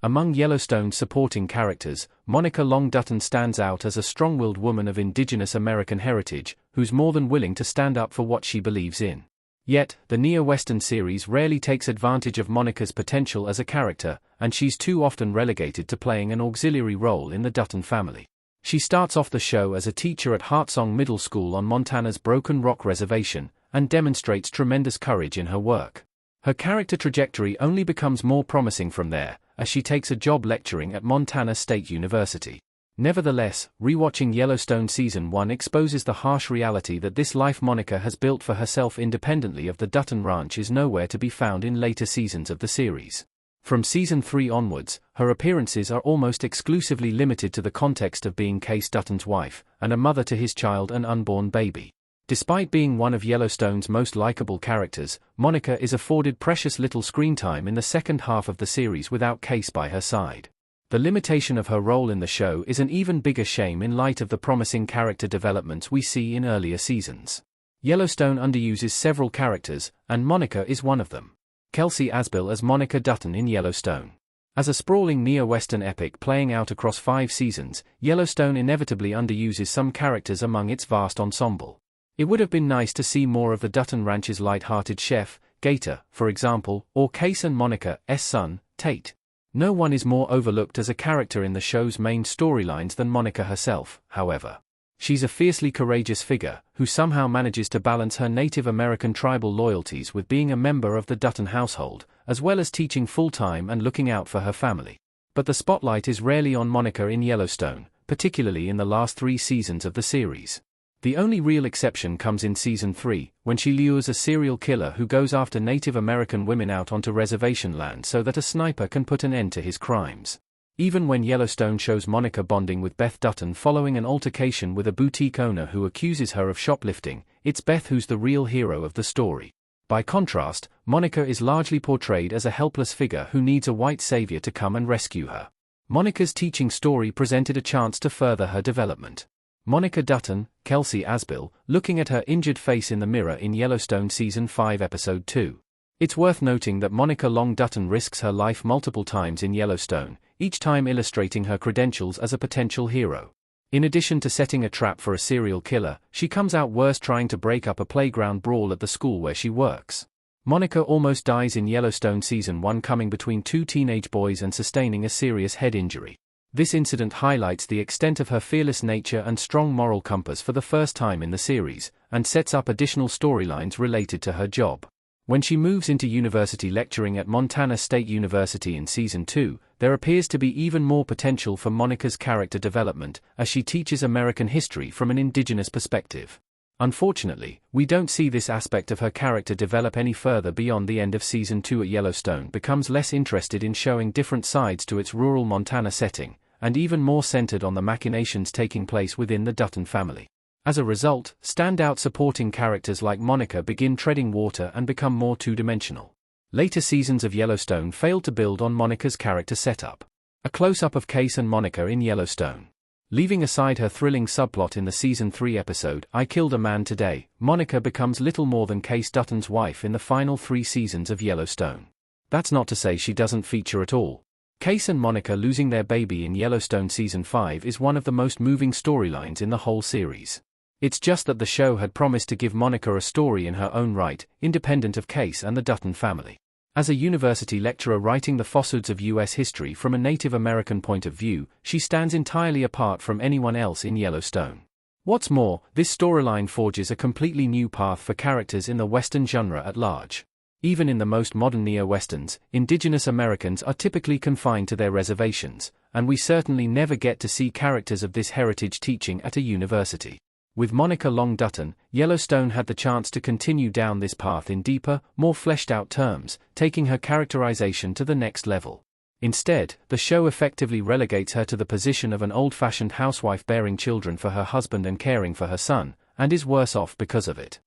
Among Yellowstone's supporting characters, Monica Long Dutton stands out as a strong-willed woman of indigenous American heritage, who's more than willing to stand up for what she believes in. Yet, the neo-Western series rarely takes advantage of Monica's potential as a character, and she's too often relegated to playing an auxiliary role in the Dutton family. She starts off the show as a teacher at Hartsong Middle School on Montana's Broken Rock Reservation, and demonstrates tremendous courage in her work. Her character trajectory only becomes more promising from there, as she takes a job lecturing at Montana State University. Nevertheless, rewatching Yellowstone Season 1 exposes the harsh reality that this life Monica has built for herself independently of the Dutton Ranch is nowhere to be found in later seasons of the series. From Season 3 onwards, her appearances are almost exclusively limited to the context of being Case Dutton's wife, and a mother to his child and unborn baby. Despite being one of Yellowstone's most likable characters, Monica is afforded precious little screen time in the second half of the series without Case by her side. The limitation of her role in the show is an even bigger shame in light of the promising character developments we see in earlier seasons. Yellowstone underuses several characters, and Monica is one of them. Kelsey Asbill as Monica Dutton in Yellowstone. As a sprawling neo-Western epic playing out across 5 seasons, Yellowstone inevitably underuses some characters among its vast ensemble. It would have been nice to see more of the Dutton Ranch's light-hearted chef, Gator, for example, or Case and Monica's son, Tate. No one is more overlooked as a character in the show's main storylines than Monica herself, however. She's a fiercely courageous figure, who somehow manages to balance her Native American tribal loyalties with being a member of the Dutton household, as well as teaching full-time and looking out for her family. But the spotlight is rarely on Monica in Yellowstone, particularly in the last 3 seasons of the series. The only real exception comes in Season 3, when she lures a serial killer who goes after Native American women out onto reservation land so that a sniper can put an end to his crimes. Even when Yellowstone shows Monica bonding with Beth Dutton following an altercation with a boutique owner who accuses her of shoplifting, it's Beth who's the real hero of the story. By contrast, Monica is largely portrayed as a helpless figure who needs a white savior to come and rescue her. Monica's teaching story presented a chance to further her development. Monica Dutton, Kelsey Asbill, looking at her injured face in the mirror in Yellowstone Season 5 Episode 2. It's worth noting that Monica Long Dutton risks her life multiple times in Yellowstone, each time illustrating her credentials as a potential hero. In addition to setting a trap for a serial killer, she comes out worse trying to break up a playground brawl at the school where she works. Monica almost dies in Yellowstone Season 1 coming between 2 teenage boys and sustaining a serious head injury. This incident highlights the extent of her fearless nature and strong moral compass for the first time in the series, and sets up additional storylines related to her job. When she moves into university lecturing at Montana State University in Season 2, there appears to be even more potential for Monica's character development, as she teaches American history from an indigenous perspective. Unfortunately, we don't see this aspect of her character develop any further beyond the end of Season 2 at Yellowstone becomes less interested in showing different sides to its rural Montana setting, and even more centered on the machinations taking place within the Dutton family. As a result, standout supporting characters like Monica begin treading water and become more two-dimensional. Later seasons of Yellowstone failed to build on Monica's character setup. A close-up of Case and Monica in Yellowstone. Leaving aside her thrilling subplot in the Season 3 episode, I Killed a Man Today, Monica becomes little more than Case Dutton's wife in the final 3 seasons of Yellowstone. That's not to say she doesn't feature at all. Case and Monica losing their baby in Yellowstone Season 5 is one of the most moving storylines in the whole series. It's just that the show had promised to give Monica a story in her own right, independent of Case and the Dutton family. As a university lecturer writing the fossils of U.S. history from a Native American point of view, she stands entirely apart from anyone else in Yellowstone. What's more, this storyline forges a completely new path for characters in the Western genre at large. Even in the most modern neo-Westerns, indigenous Americans are typically confined to their reservations, and we certainly never get to see characters of this heritage teaching at a university. With Monica Long Dutton, Yellowstone had the chance to continue down this path in deeper, more fleshed-out terms, taking her characterization to the next level. Instead, the show effectively relegates her to the position of an old-fashioned housewife bearing children for her husband and caring for her son, and is worse off because of it.